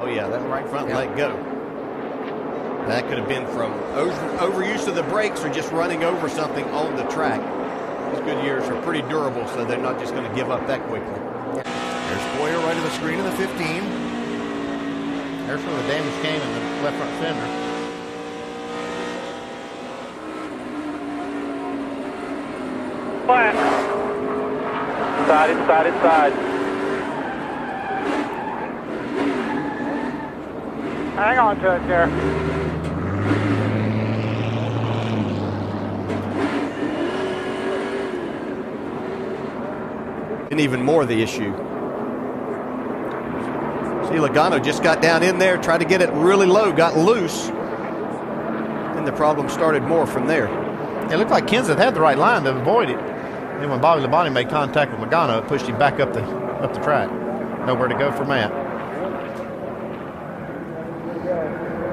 Oh, yeah, that right front let go. That could have been from overuse of the brakes or just running over something on the track. These Goodyears are pretty durable, so they're not just going to give up that quickly. There's Boyer right of the screen in the 15. There's where the damage came in the left front fender. Flat. Inside. Hang on to it there. And even more the issue. See, Logano just got down in there, tried to get it really low, got loose, and the problem started more from there. It looked like Kenseth had the right line to avoid it. Then when Bobby Labonte made contact with Logano, it pushed him back up the track. Nowhere to go for Matt.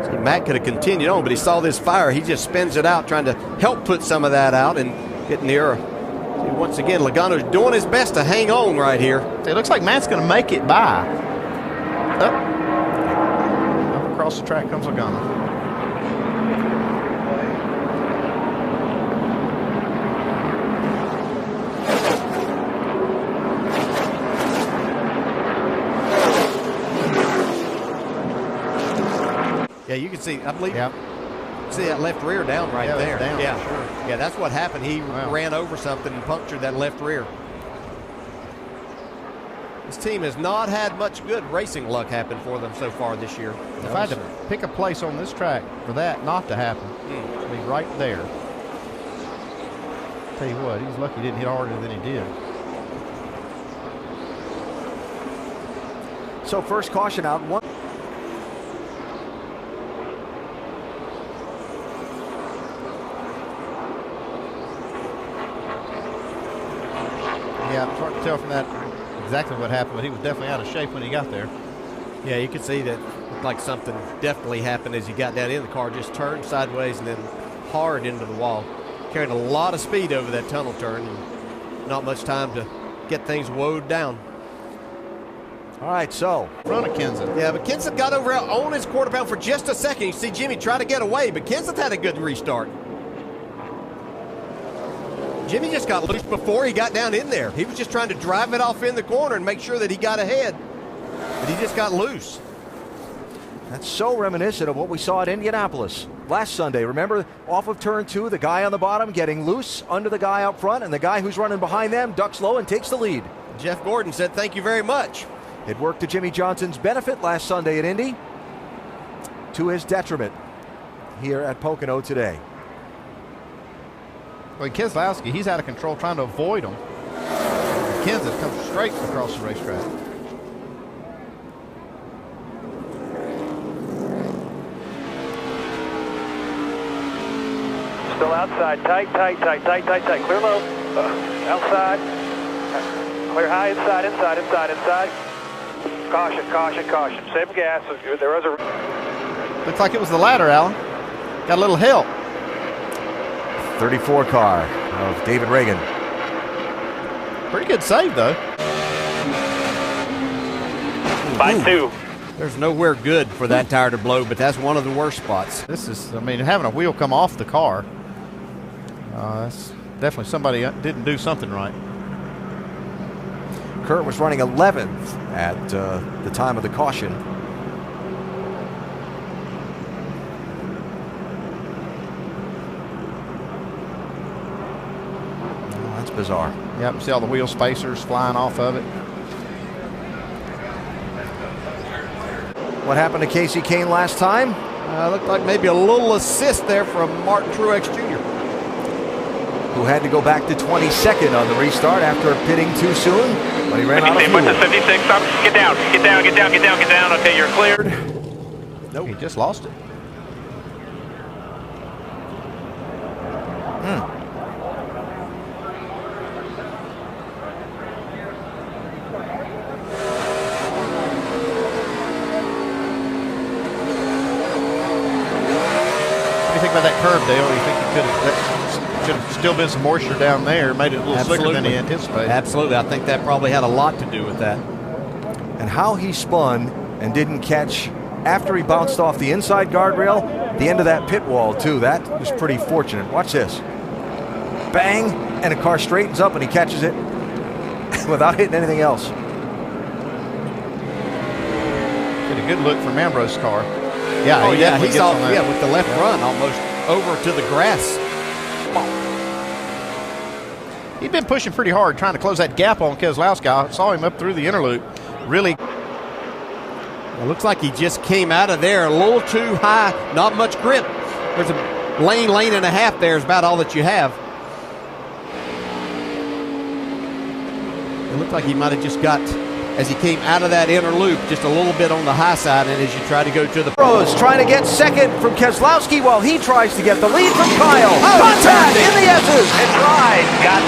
See, Matt could have continued on, but he saw this fire. He just spins it out, trying to help put some of that out and get near. See, once again, Logano's doing his best to hang on right here. It looks like Matt's going to make it by. Up across the track comes Logano. Yeah, you can see, I believe, yep. See that left rear down right there. Down, yeah, sure. Yeah, that's what happened. He ran over something and punctured that left rear. This team has not had much good racing luck happen for them so far this year. If I had to pick a place on this track for that not to happen, it'd be right there. Tell you what, he's lucky he didn't hit harder than he did. So first caution out. One. Yeah, it's hard to tell from that exactly what happened, but he was definitely out of shape when he got there. Yeah, you could see that looked like something definitely happened as he got down in. The car just turned sideways and then hard into the wall. Carrying a lot of speed over that tunnel turn and not much time to get things woed down. All right, so. Front of Kenseth. Yeah, but Kenseth got over on his quarter pound for just a second. You see Jimmy try to get away, but Kenseth had a good restart. Jimmy just got loose before he got down in there. He was just trying to drive it off in the corner and make sure that he got ahead. But he just got loose. That's so reminiscent of what we saw at Indianapolis last Sunday. Remember, off of turn 2, the guy on the bottom getting loose under the guy up front, and the guy who's running behind them ducks low and takes the lead. Jeff Gordon said, "Thank you very much." It worked to Jimmy Johnson's benefit last Sunday at Indy, to his detriment here at Pocono today. Well, Keselowski, he's out of control trying to avoid him. Kenseth comes straight across the racetrack. Still outside. Tight. Clear low. Outside. Clear high. Inside. Caution. Save gas. There was a... Looks like it was the ladder, Alan. Got a little help. 34 car of David Reagan. Pretty good save, though. By 2. There's nowhere good for that tire to blow, but that's one of the worst spots. This is, I mean, having a wheel come off the car, that's definitely somebody didn't do something right. Kurt was running 11th at the time of the caution. Bizarre. Yep, see all the wheel spacers flying off of it. What happened to Casey Kane last time? Looked like maybe a little assist there from Martin Truex Jr., who had to go back to 22nd on the restart after pitting too soon, but he ran out of fuel. Went to 56. Stop. Get down. Okay, you're cleared. Nope. He just lost it. About that curve, Dale, you think he could have still been some moisture down there, made it a little slicker than he anticipated? Absolutely. I think that probably had a lot to do with that. And how he spun and didn't catch after he bounced off the inside guardrail, the end of that pit wall too. That was pretty fortunate. Watch this. Bang, and a car straightens up and he catches it without hitting anything else. Get a good look from Ambrose's car. Yeah, Oh, he yeah, definitely he's gets all, on that. yeah, with the left front almost over to the grass. He'd been pushing pretty hard trying to close that gap on Keselowski. I saw him up through the inner loop. Really. It looks like he just came out of there a little too high, not much grip. There's a lane and a half there is about all that you have. It looked like he might have just got, as he came out of that inner loop, just a little bit on the high side, and as you try to go to the... Rose trying to get second from Keselowski while he tries to get the lead from Kyle. Oh, Contact in the S's. It's right. Got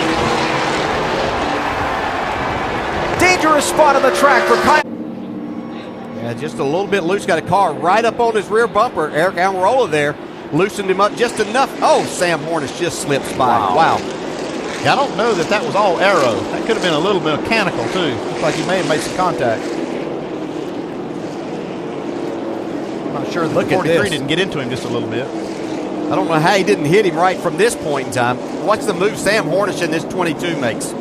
Dangerous spot on the track for Kyle. Yeah, just a little bit loose. Got a car right up on his rear bumper. Eric Almirola there loosened him up just enough. Oh, Sam Hornish just slips by. Wow. I don't know that that was all aero. That could have been a little bit mechanical too. Looks like he may have made some contact. I'm not sure that Look the at 43 this. didn't get into him just a little bit. I don't know how he didn't hit him right from this point in time. Watch the move Sam Hornish in this 22 makes.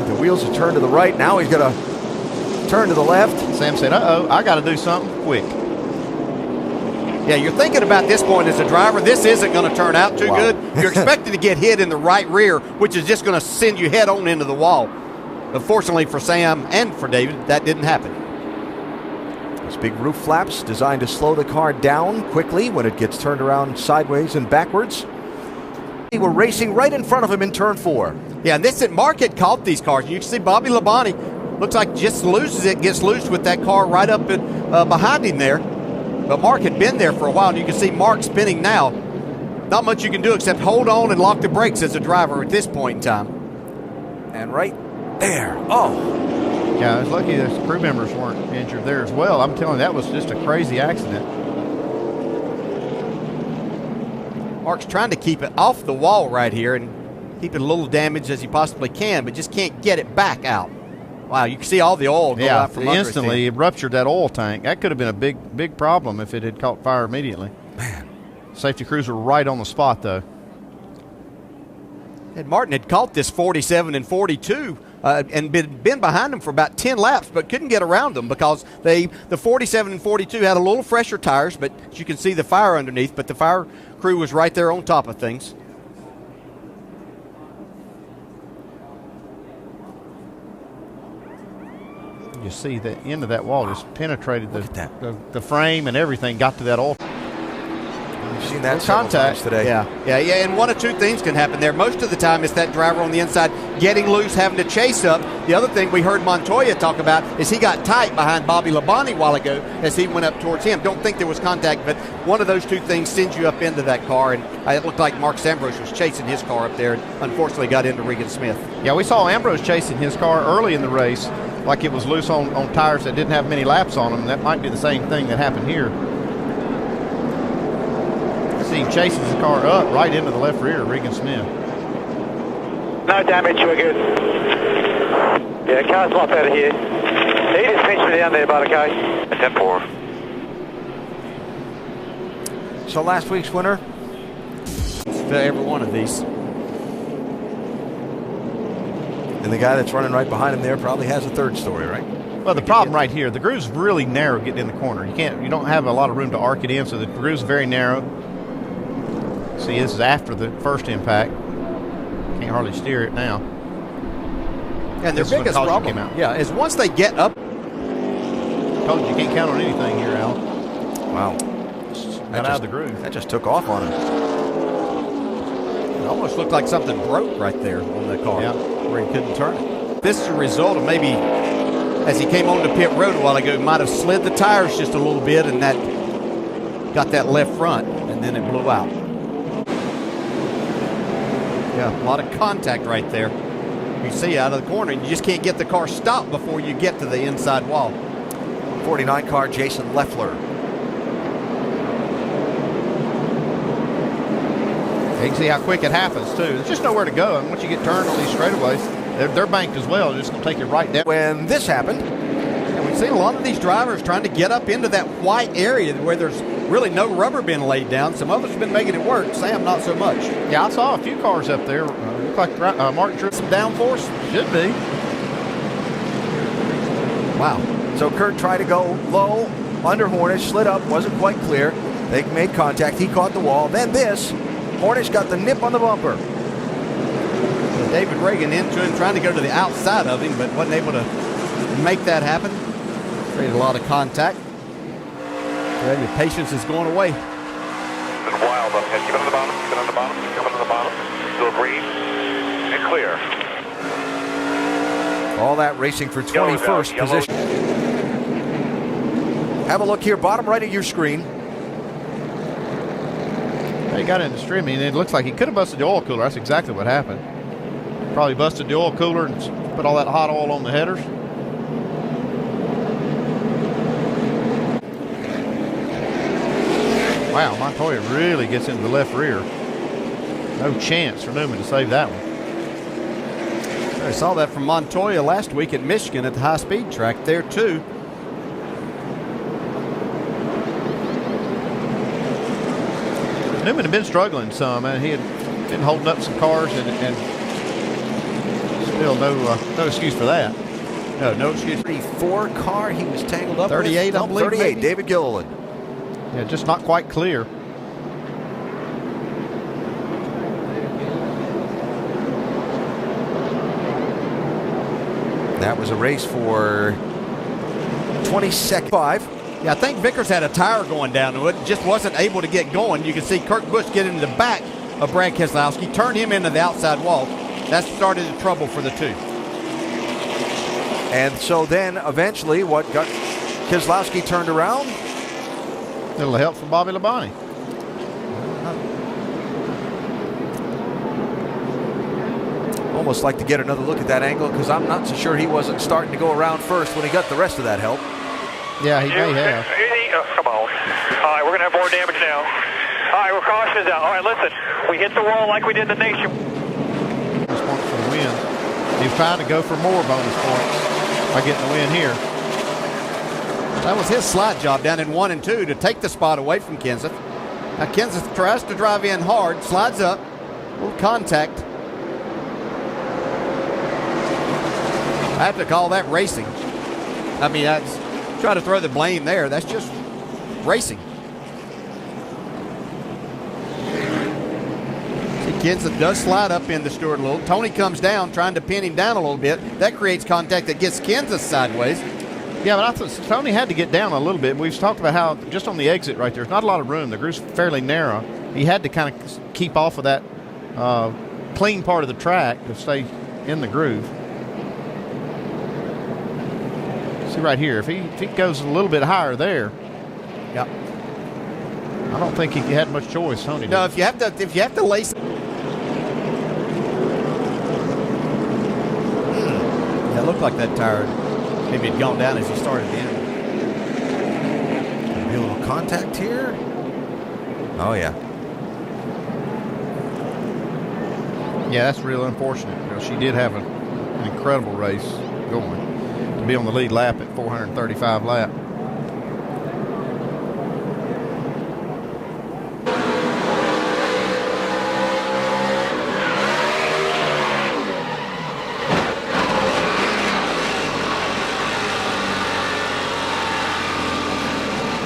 The wheels are turned to the right. Now he's going to turn to the left. Sam said, uh-oh, I got to do something quick. Yeah, you're thinking about this point as a driver. This isn't going to turn out too good. You're expected to get hit in the right rear, which is just going to send you head on into the wall. But fortunately for Sam and for David, that didn't happen. Those big roof flaps designed to slow the car down quickly when it gets turned around sideways and backwards. They were racing right in front of him in turn 4. Yeah, and this Mark had caught these cars. You can see Bobby Labonte looks like just loses it, gets loose with that car right up behind him there. But Mark had been there for a while, and you can see Mark spinning now. Not much you can do except hold on and lock the brakes as a driver at this point in time. And right there. Oh. Yeah, I was lucky the crew members weren't injured there as well. I'm telling you, that was just a crazy accident. Mark's trying to keep it off the wall right here and keep it a little damaged as he possibly can, but just can't get it back out. Wow, you can see all the oil go out from under it. Instantly it ruptured that oil tank. That could have been a big problem if it had caught fire immediately. Man. Safety crews were right on the spot, though. Ed Martin had caught this 47 and 42 and been behind them for about 10 laps, but couldn't get around them because the 47 and 42 had a little fresher tires, but you can see the fire underneath, but the fire crew was right there on top of things. You see the end of that wall just penetrated Look at that. the frame and everything, got to that oil. We've seen that several contact times today. Yeah, and one of two things can happen there. Most of the time it's that driver on the inside getting loose, having to chase up. The other thing we heard Montoya talk about is he got tight behind Bobby Labonte a while ago as he went up towards him. Don't think there was contact, but one of those two things sends you up into that car, and it looked like Mark Ambrose was chasing his car up there and unfortunately got into Regan Smith. Yeah, we saw Ambrose chasing his car early in the race like it was loose on tires that didn't have many laps on them. That might be the same thing that happened here. See him chasing his car up right into the left rear of Regan Smith. no damage. We're good. Yeah, car's off out of here. He just pinched me down there, but okay. 10-4. So last week's winner? For every one of these. And the guy that's running right behind him there probably has a third story, right? Well, the problem right here, the groove's really narrow getting in the corner. You don't have a lot of room to arc it in, so the groove's very narrow. See, this is after the first impact. Can't hardly steer it now. And their This is when biggest caution problem, came out. yeah, is once they get up. Told you can't count on anything here, Al. Wow. Got out of the groove. That just took off on him. It almost looked like something broke right there on the car, Yeah. where he couldn't turn it. This is a result of maybe, as he came onto pit road a while ago, might have slid the tires just a little bit, and that got that left front, and then it blew out. Yeah, a lot of contact right there. You see out of the corner, and you just can't get the car stopped before you get to the inside wall. 49 car Jason Leffler. You can see how quick it happens, too. There's just nowhere to go. And once you get turned on these straightaways, they're banked as well. They're just going to take you right down. When this happened, See a lot of these drivers trying to get up into that white area where there's really no rubber being laid down. Some others have been making it work. Sam, not so much. Yeah, I saw a few cars up there. Look like Martin Truex. Some downforce? Should be. Wow. So Kurt tried to go low under Hornish, slid up, wasn't quite clear. They made contact. He caught the wall. Then this. Hornish got the nip on the bumper. David Reagan into him, trying to go to the outside of him, but wasn't able to make that happen. Created a lot of contact. Well, your patience is going away. Been wild up ahead. Keep it on the bottom. Keep it on the bottom. Keep it on the bottom. Still green and clear. All that racing for 21st position. Have a look here, bottom right of your screen. He got into streaming, and it looks like he could have busted the oil cooler. That's exactly what happened. Probably busted the oil cooler and put all that hot oil on the headers. Wow, Montoya really gets into the left rear. No chance for Newman to save that one. I saw that from Montoya last week at Michigan at the high-speed track there, too. Newman had been struggling some, and he had been holding up some cars, and still no excuse for that. No excuse. 34 car he was tangled up 38, with. I believe. 38, maybe. David Gilliland. Yeah, just not quite clear. That was a race for 22nd. 5. Yeah, I think Vickers had a tire going down and it just wasn't able to get going. You can see Kurt Busch get into the back of Brad Keselowski, turn him into the outside wall. That started the trouble for the two. And so then eventually what got Keselowski turned around? A little help from Bobby Labonte. Almost like to get another look at that angle because I'm not so sure he wasn't starting to go around first when he got the rest of that help. Yeah, he may have. Come on. All right, we're going to have more damage now. All right, we're caution out. All right, listen. We hit the wall like we did the Nation. Bonus points for the win. He's trying to go for more bonus points by getting the win here. That was his slide job down in 1 and 2 to take the spot away from Kenseth. Now Kenseth tries to drive in hard, slides up, a little contact. I have to call that racing. I mean, that's try to throw the blame there. That's just racing. See, Kenseth does slide up into Stewart a little. Tony comes down, trying to pin him down a little bit. That creates contact that gets Kenseth sideways. Yeah, but I thought Tony had to get down a little bit. We've talked about how just on the exit right there, there's not a lot of room. The groove's fairly narrow. He had to kind of keep off of that clean part of the track to stay in the groove. See right here, if he goes a little bit higher there, Yep. I don't think he had much choice. Tony did. No, if you have to lace. Yeah, it looked like that tire maybe had gone down as he started the end. Maybe a little contact here. Oh yeah. Yeah, that's real unfortunate. You know, she did have an incredible race going to be on the lead lap at 435 lap.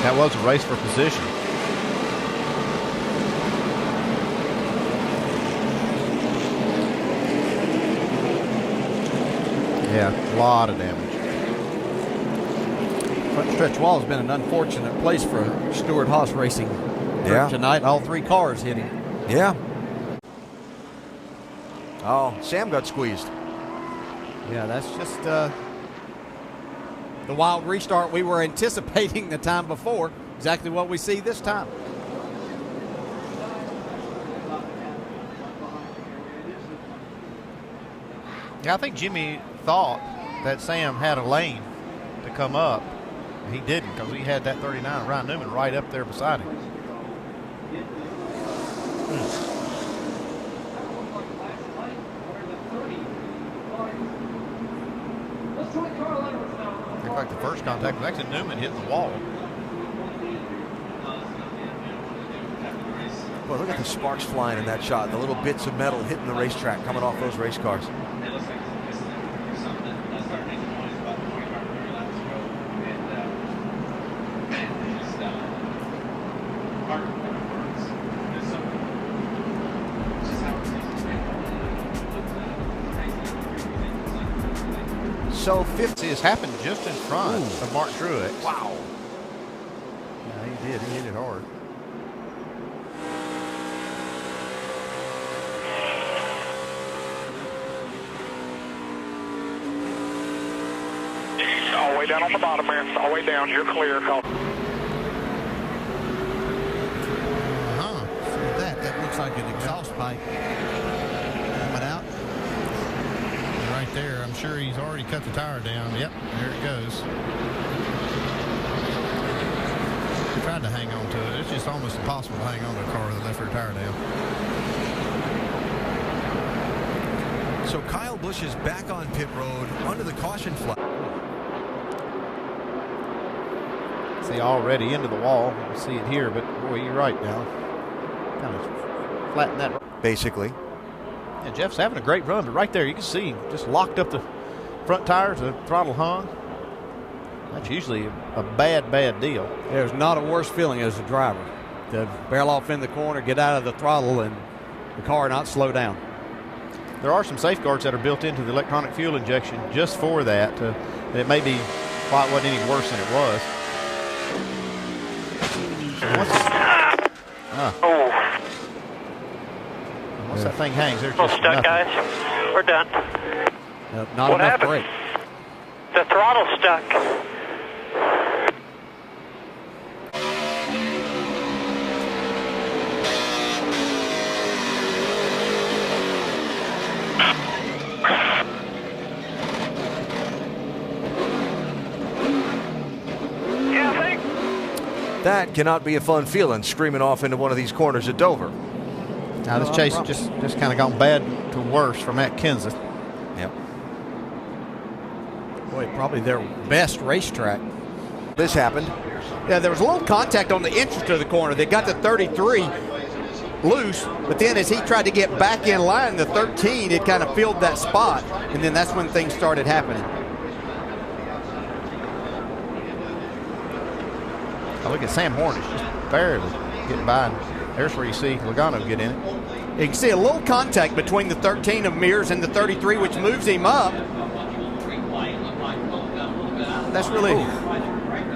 That was a race for position. Yeah, a lot of damage. Front stretch wall has been an unfortunate place for Stewart Haas Racing tonight. All three cars hitting. Yeah. Oh, Sam got squeezed. Yeah, that's just the wild restart we were anticipating the time before. Exactly what we see this time. Yeah, I think Jimmy thought that Sam had a lane to come up. He didn't, because he had that 39 Ryan Newman right up there beside him. Looked like the first contact was actually Newman hitting the wall. Boy, look at the sparks flying in that shot. The little bits of metal hitting the racetrack coming off those race cars. So 50 has happened just in front of Mark Truex. Wow. Yeah, he did. He hit it hard. All the way down on the bottom there. All the way down. You're clear. Call. See that? That looks like an exhaust pipe coming out. Right there. I'm sure he's already cut the tire down. Yep, there it goes. He tried to hang on to it. It's just almost impossible to hang on to a car with a left rear tire down. So Kyle Busch is back on pit road under the caution flag. See, already into the wall. You see it here, but boy, you're right now. Kind of flatten that. Basically. Yeah, Jeff's having a great run, but right there you can see just locked up the front tires, the throttle hung. That's usually a bad deal. There's not a worse feeling as a driver to barrel off in the corner, get out of the throttle, and the car not slow down. There are some safeguards that are built into the electronic fuel injection just for that. It may be why it wasn't any worse than it was. Once that thing hangs, there's just Stuck, nothing. guys. We're done. Not What enough happened? brake. The throttle's stuck. Yeah, I think. That cannot be a fun feeling, screaming off into one of these corners at Dover. Now this chase just kind of gone bad to worse for Matt Kenseth. Yep. Boy, probably their best racetrack. This happened. Yeah, there was a little contact on the entrance to the corner. They got the 33 loose, but then as he tried to get back in line, the 13, it kind of filled that spot, and then that's when things started happening. Now look at Sam Hornish just barely getting by. There's where you see Logano get in it. You can see a little contact between the 13 of Mears and the 33, which moves him up. That's really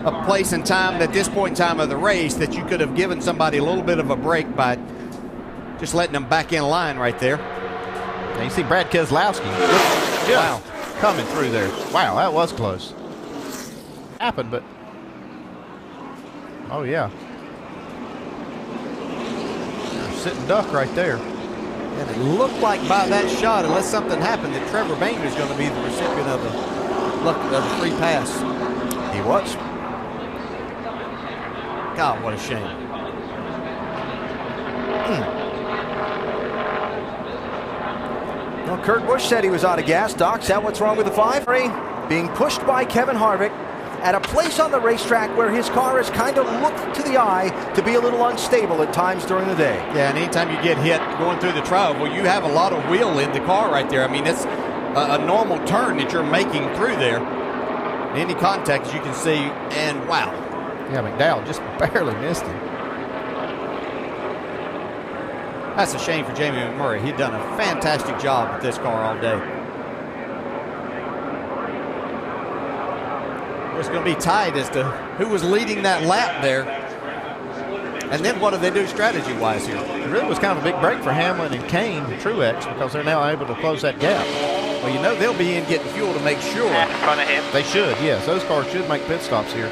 a place and time at this point in time of the race that you could have given somebody a little bit of a break by just letting them back in line right there. Now you see Brad Keselowski. Wow, coming through there. Wow, that was close. Happened, but oh yeah. Sitting duck right there. And it looked like by that shot, unless something happened, that Trevor Bayne was going to be the recipient of the free pass. He was. God, what a shame. Well, Kurt Busch said he was out of gas. Doc, is that what's wrong with the 5? Being pushed by Kevin Harvick at a place on the racetrack where his car has kind of looked to the eye to be a little unstable at times during the day. Yeah, and anytime you get hit going through the trial, well, you have a lot of wheel in the car right there. I mean, it's a normal turn that you're making through there. Any contact, as you can see, and wow. Yeah, McDowell just barely missed him. That's a shame for Jamie McMurray. He'd done a fantastic job with this car all day. It's going to be tied as to who was leading that lap there. And then what do they do strategy-wise here? It really was kind of a big break for Hamlin and Kane, Truex, because they're now able to close that gap. Well, you know they'll be in getting fuel to make sure. In front of him. They should, yes. Those cars should make pit stops here.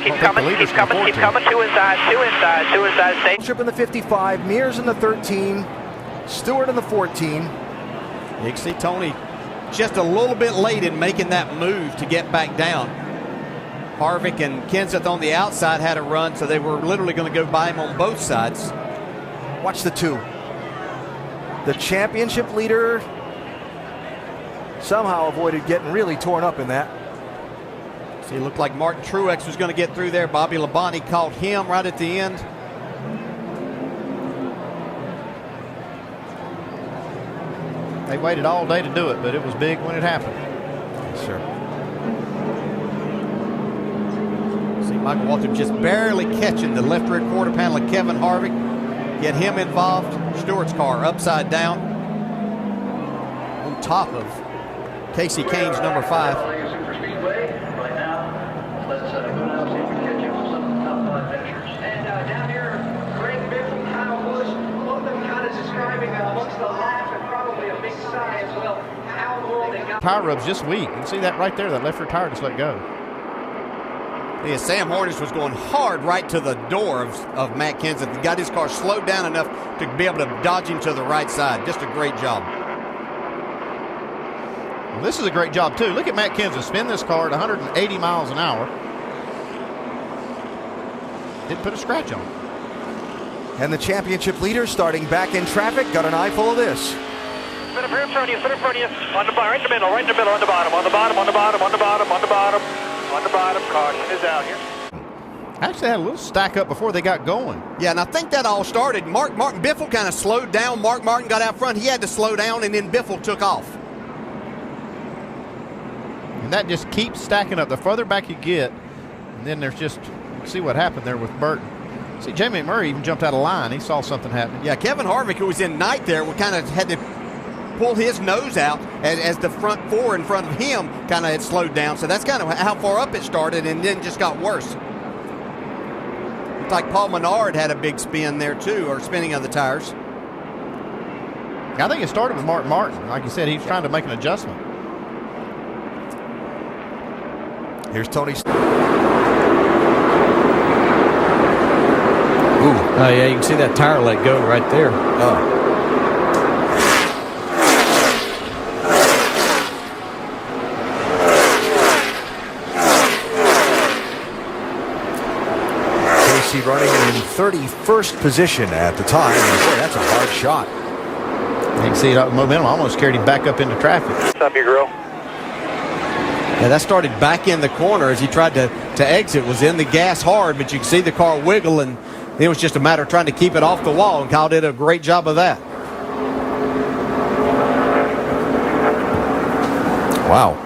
Keep coming. Two inside. Stay. Trip in the 55, Mears in the 13, Stewart in the 14. You can see Tony just a little bit late in making that move to get back down. Harvick and Kenseth on the outside had a run, so they were literally going to go by him on both sides. Watch the 2. The championship leader somehow avoided getting really torn up in that. See, it looked like Martin Truex was going to get through there. Bobby Labonte caught him right at the end. They waited all day to do it, but it was big when it happened. Sure. See, Michael Waltrip just barely catching the left rear quarter panel of Kevin Harvick. Get him involved. Stewart's car upside down on top of Casey Kane's number 5. Tire rub's just weak. You can see that right there. That left rear tire just let go. Yeah, Sam Hornish was going hard right to the door of Matt Kenseth. He got his car slowed down enough to be able to dodge him to the right side. Just a great job. Well, this is a great job, too. Look at Matt Kenseth spin this car at 180 miles an hour. Didn't put a scratch on it. And the championship leader starting back in traffic got an eyeful of this. Spin up here in front of you, spin in front of you. On the right in the middle, on the bottom, on the bottom, on the bottom, on the bottom, on the bottom. On the bottom, caution is out here. Actually had a little stack up before they got going. Yeah, and I think that all started. Martin Biffle kind of slowed down. Mark Martin got out front. He had to slow down, and then Biffle took off. And that just keeps stacking up. The further back you get, and then there's just, see what happened there with Burton. See, Jamie McMurray even jumped out of line. He saw something happening. Yeah, Kevin Harvick, who was in ninth there, kind of had to pull his nose out as the front four in front of him kind of had slowed down. So that's kind of how far up it started, and then just got worse. Looked like Paul Menard had a big spin there too, or spinning of the tires. I think it started with Martin Martin. Like you said, he was trying to make an adjustment. Here's Tony. Oh, yeah, you can see that tire let go right there. Oh. Casey running in 31st position at the time. And boy, that's a hard shot. You can see it, momentum almost carried him back up into traffic. What's up, your girl? Yeah, that started back in the corner as he tried to exit. Was in the gas hard, but you can see the car wiggle, and it was just a matter of trying to keep it off the wall, and Kyle did a great job of that. Wow.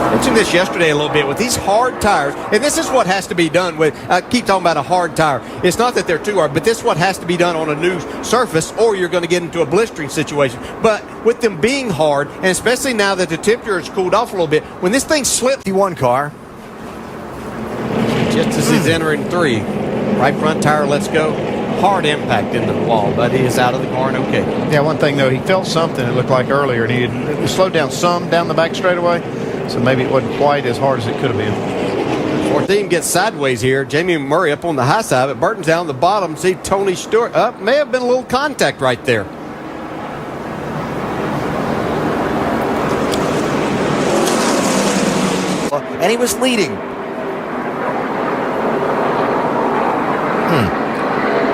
I mentioned this yesterday a little bit with these hard tires, and this is what has to be done with, I keep talking about a hard tire. It's not that they're too hard, but this is what has to be done on a new surface, or you're going to get into a blistering situation. But with them being hard, and especially now that the temperature has cooled off a little bit, when this thing slips. One car. Just as he's entering 3. Right front tire lets go. Hard impact into the wall, but he is out of the car and okay. Yeah, one thing though, he felt something, it looked like earlier, and he had slowed down some down the back straightaway, so maybe it wasn't quite as hard as it could have been. 14 gets sideways here. Jamie Murray up on the high side, but Burton's down the bottom. See Tony Stewart up. May have been a little contact right there. And he was leading.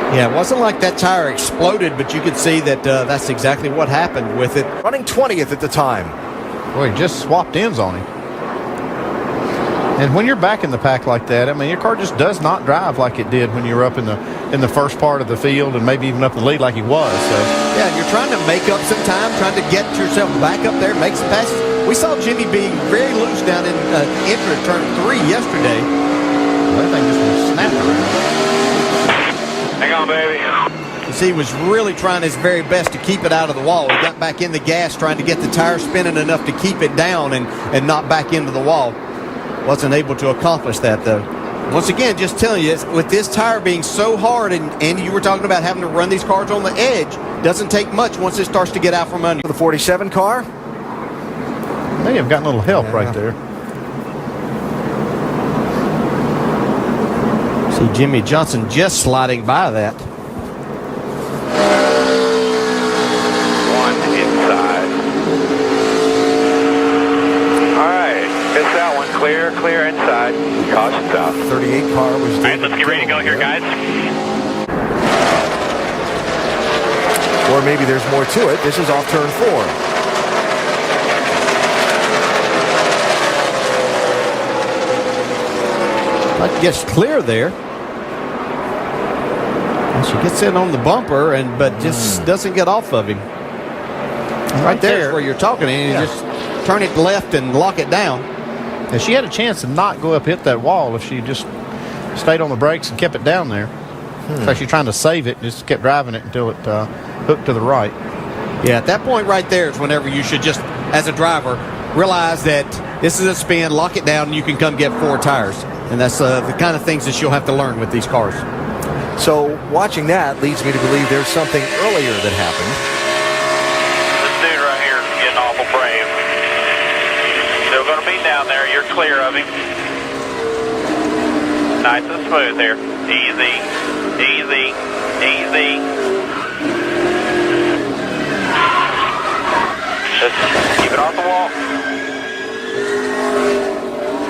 Yeah, it wasn't like that tire exploded, but you could see that that's exactly what happened with it. Running 20th at the time. Boy, he just swapped ends on him. And when you're back in the pack like that, I mean, your car just does not drive like it did when you were up in the first part of the field and maybe even up the lead like he was. So yeah, and you're trying to make up some time, trying to get yourself back up there, make some passes. We saw Jimmy being very loose down in enter turn 3 yesterday. That thing just went snapping around. Hang on, baby. You see, he was really trying his very best to keep it out of the wall. He got back in the gas, trying to get the tire spinning enough to keep it down and not back into the wall. Wasn't able to accomplish that, though. Once again, just telling you, with this tire being so hard, and Andy, you were talking about having to run these cars on the edge, doesn't take much once it starts to get out from under. The 47 car. May have gotten a little help right there. See Jimmy Johnson just sliding by that. 1 inside. All right, missed that one. Clear inside. Caution's out. 38 car was. All right, let's get ready to go here, guys. Or maybe there's more to it. This is off turn 4. gets clear there. And she gets in on the bumper, but just doesn't get off of him. Right there's where you're talking, and you just turn it left and lock it down. And she had a chance to not go up hit that wall if she just stayed on the brakes and kept it down there. It's like she's trying to save it, just kept driving it until it hooked to the right. Yeah, at that point right there is whenever you should just, as a driver, realize that this is a spin, lock it down, and you can come get 4 tires. And that's the kind of things that you'll have to learn with these cars. So watching that leads me to believe there's something earlier that happened. This dude right here is getting awful brave. Still going to be down there. You're clear of him. Nice and smooth here. Easy, easy, easy. Just keep it off the wall.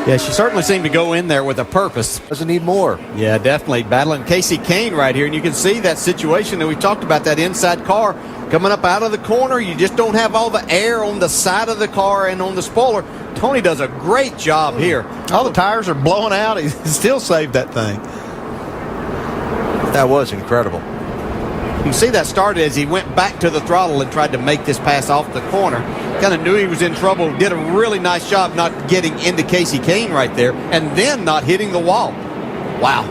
Yeah, she certainly seemed to go in there with a purpose. Doesn't need more. Yeah, definitely. Battling Casey Kane right here. And you can see that situation that we talked about, that inside car coming up out of the corner. You just don't have all the air on the side of the car and on the spoiler. Tony does a great job here. All the tires are blowing out. He still saved that thing. That was incredible. You can see that started as he went back to the throttle and tried to make this pass off the corner. Kind of knew he was in trouble. Did a really nice job not getting into Casey Kane right there and then not hitting the wall. Wow.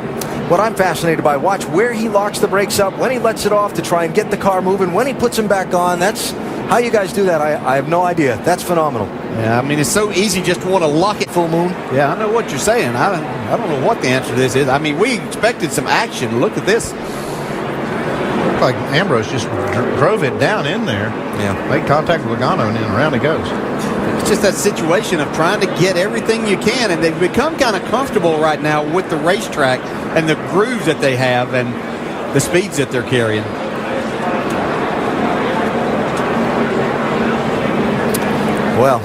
What I'm fascinated by, watch where he locks the brakes up, when he lets it off to try and get the car moving, when he puts them back on. That's how you guys do that. I have no idea. That's phenomenal. Yeah, I mean, it's so easy just to want to lock it. Full moon. Yeah, I know what you're saying. I don't know what the answer to this is. I mean, we expected some action. Look at this. Looked like Ambrose just drove it down in there. Yeah. Made contact with Logano, and then around it goes. It's just that situation of trying to get everything you can, and they've become kind of comfortable right now with the racetrack and the grooves that they have and the speeds that they're carrying. Well,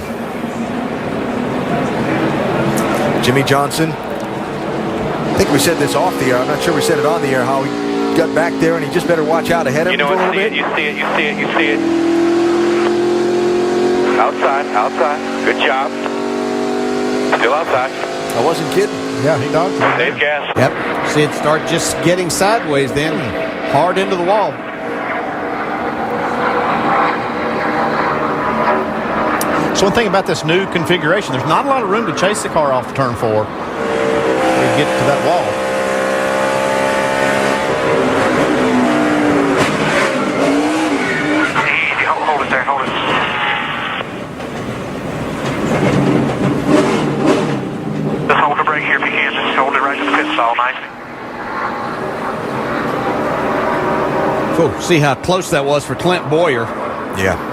Jimmy Johnson, I think we said this off the air. I'm not sure we said it on the air, how he got back there, and he just better watch out ahead of him a little bit. You see it, you see it, you see it. Outside, outside. Good job. Still outside. I wasn't kidding. Yeah, he dogged it. Save gas. Yep. See it start just getting sideways then, hard into the wall. So one thing about this new configuration, there's not a lot of room to chase the car off of turn 4 to get to that wall. Easy, hold it there, hold it. Just hold the brake here if you can. Just hold it right to the pit stall nicely. Cool. See how close that was for Clint Boyer. Yeah.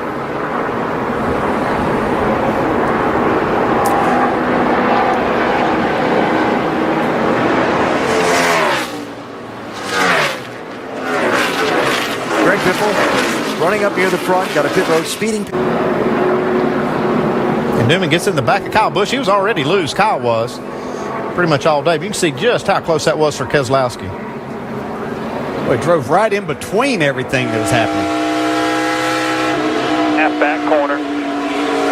Running up near the front, got a pit road, speeding. And Newman gets in the back of Kyle Busch. He was already loose, Kyle was, pretty much all day. But you can see just how close that was for Keselowski. Well, he drove right in between everything that was happening. Half back corner.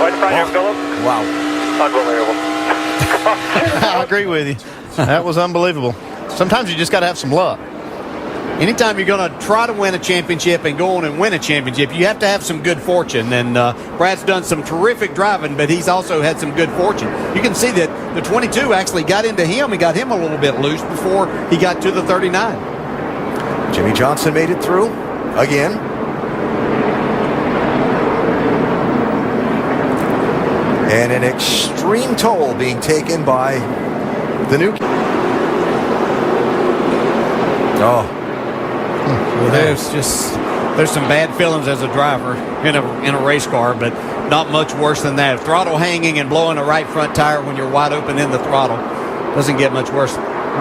Right in front of you, Philip. Wow. Unbelievable. I agree with you. That was unbelievable. Sometimes you just got to have some luck. Anytime you're going to try to win a championship and go on and win a championship, you have to have some good fortune. And Brad's done some terrific driving, but he's also had some good fortune. You can see that the 22 actually got into him and got him a little bit loose before he got to the 39. Jimmy Johnson made it through again. And an extreme toll being taken by the new. Oh. Well, there's some bad feelings as a driver in a race car, but not much worse than that. Throttle hanging and blowing the right front tire when you're wide open in the throttle doesn't get much worse.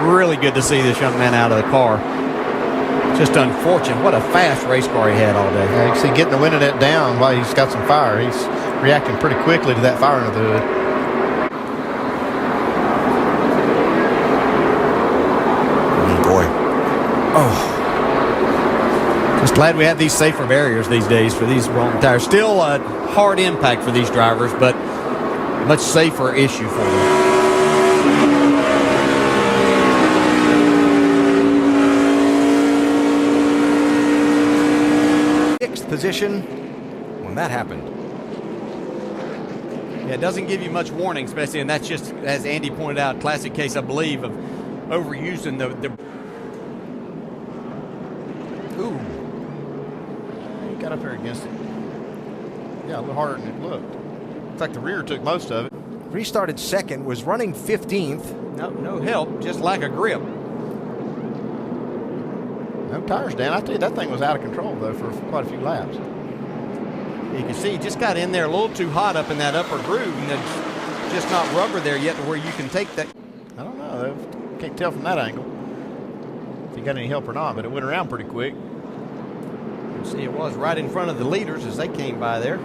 Really good to see this young man out of the car. Just unfortunate. What a fast race car he had all day. Yeah, you can see getting the wind of that down while he's got some fire. He's reacting pretty quickly to that fire under the hood. Boy. Oh. Just glad we have these safer barriers these days for these wrong tires. Still a hard impact for these drivers, but much safer issue for them. position when that happened. Yeah, it doesn't give you much warning, especially, and that's just, as Andy pointed out, classic case, I believe, of overusing the Ooh. He got up there against it. Yeah, a little harder than it looked. In fact, the rear took most of it. Restarted second, was running 15th. no help, just lack of grip. No tires down. I tell you, that thing was out of control, though, for quite a few laps. You can see he just got in there a little too hot up in that upper groove, and it's just not rubber there yet to where you can take that. I don't know. Can't tell from that angle if he got any help or not, but it went around pretty quick. You can see it was right in front of the leaders as they came by there.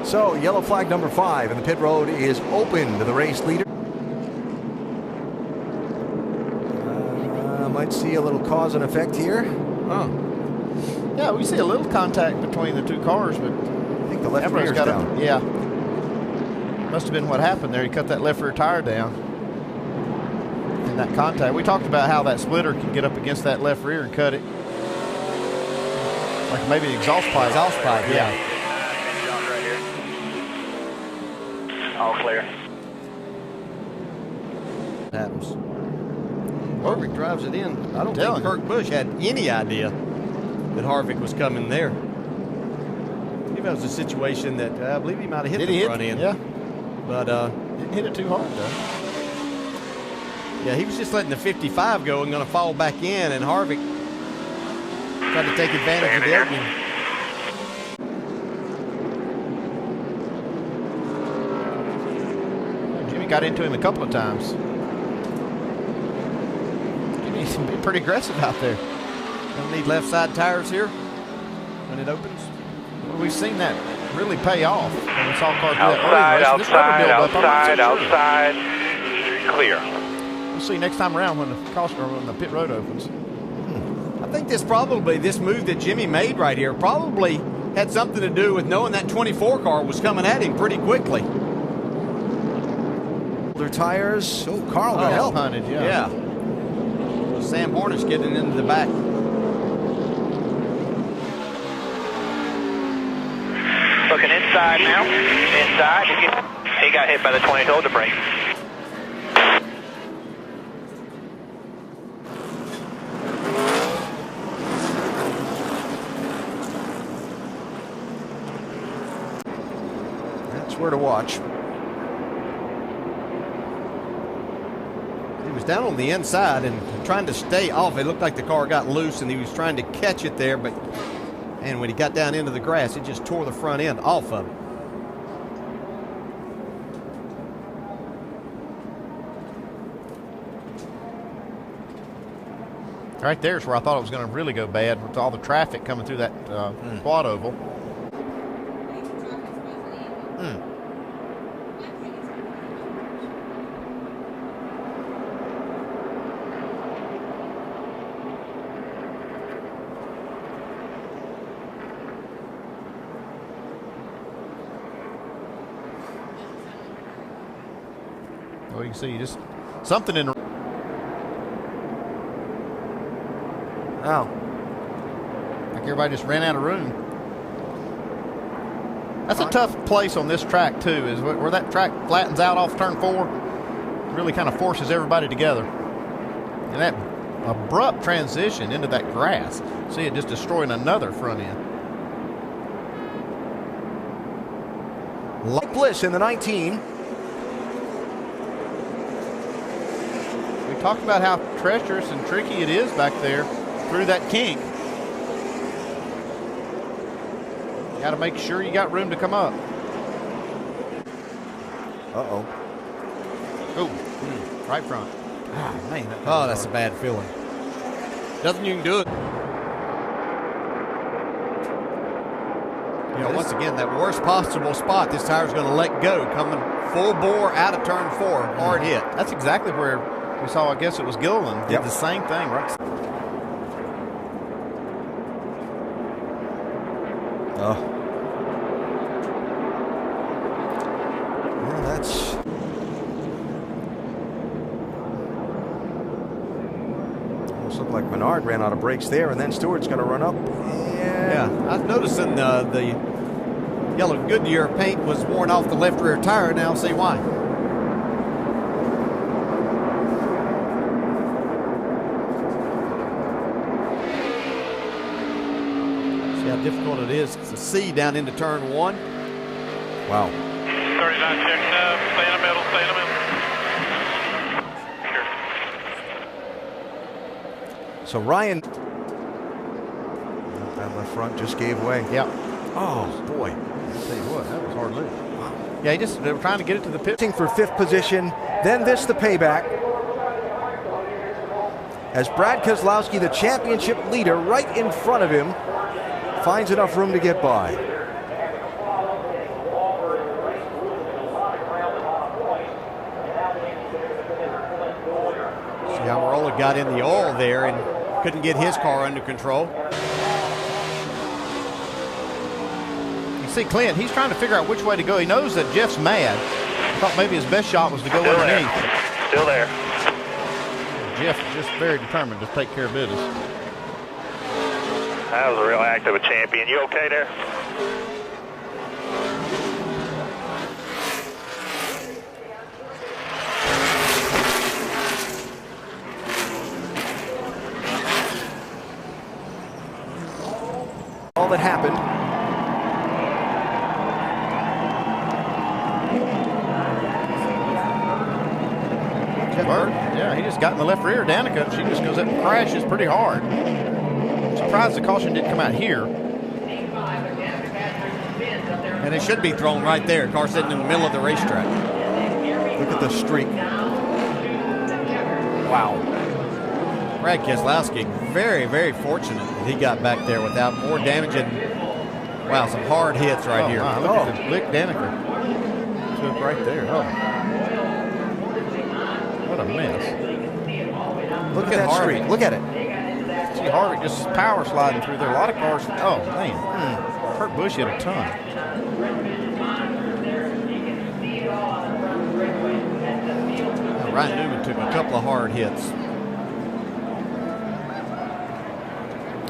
So yellow flag number 5, and the pit road is open to the race leader. Might see a little cause and effect here. Huh. Yeah, we see a little contact between the two cars, but I think the left rear's down. Yeah. Must have been what happened there. He cut that left rear tire down in that contact. We talked about how that splitter can get up against that left rear and cut it. Like maybe the exhaust pipe. Exhaust pipe, yeah. Right here. All clear. Happens. Harvick drives it in. I don't think Kurt Busch had any idea that Harvick was coming there. I believe that was a situation that I believe he might have hit the front end. Yeah. But didn't hit it too hard, though. Yeah, he was just letting the 55 go and going to fall back in, and Harvick tried to take advantage of the opening. Jimmy got into him a couple of times. He's been pretty aggressive out there. Don't need left side tires here when it opens. Well, we've seen that really pay off. When we saw cars outside. Clear. We'll see next time around when the pit road opens. I think this move that Jimmy made right here probably had something to do with knowing that 24 car was coming at him pretty quickly. Their tires. Oh, Carl got help. Punted, Yeah. Sam Hornish getting into the back. Looking inside now. Inside. He got hit by the 20. Hold the brake. That's where to watch. He was down on the inside and trying to stay off. It looked like the car got loose and he was trying to catch it there, but and when he got down into the grass, it just tore the front end off of it. Right there's where I thought it was going to really go bad with all the traffic coming through that quad oval. Well, you can see just something in the... Oh. Like everybody just ran out of room. That's a tough place on this track, too, is where that track flattens out off turn 4. Really kind of forces everybody together. And that abrupt transition into that grass. See it just destroying another front end. Like Bliss in the 19. We talked about how treacherous and tricky it is back there through that kink. You got to make sure you got room to come up. Uh-oh. Oh, right front. Ah, man. Oh, that's a bad feeling. Nothing you can do it. You know, once again, that worst possible spot, this tire's going to let go, coming full bore out of turn 4, hard hit. That's exactly where we saw, I guess it was Gilliland, did the same thing, right? Oh. Well, that's... Looked like Menard ran out of brakes there, and then Stewart's going to run up. Yeah, I was noticing the yellow Goodyear paint was worn off the left rear tire. Now see why. See how difficult it is to see down into turn 1. Wow. 39 checked up. Stay in the middle. Stay in the middle. Sure. So Ryan, that left front just gave way. Yeah. Oh boy. I'll tell you what, that was hard loose. Yeah, they were trying to get it to the pit. For 5th position, then this the payback. As Brad Keselowski, the championship leader, right in front of him, finds enough room to get by. See how Marola got in the oil there and couldn't get his car under control. You see Clint, he's trying to figure out which way to go. He knows that Jeff's mad. I thought maybe his best shot was to go underneath. Still there. Jeff is just very determined to take care of business. That was a real act of a champion. You okay there? All that happened. Yeah, he just got in the left rear. Danica, she just goes up and crashes pretty hard. I'm surprised the caution didn't come out here. And it should be thrown right there. Car sitting in the middle of the racetrack. Look at the streak. Wow. Brad Keselowski, very, very fortunate that he got back there without more damage and, wow, some hard hits right here. Wow, look at the lick Danica took right there. Oh. What a mess. Look at that Harvick. streak. Look at it. See Harvick just power sliding through there. A lot of cars. Oh, man. Kurt Busch hit a ton. Ryan Newman took a couple of hard hits.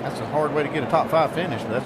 That's a hard way to get a top 5 finish. But that's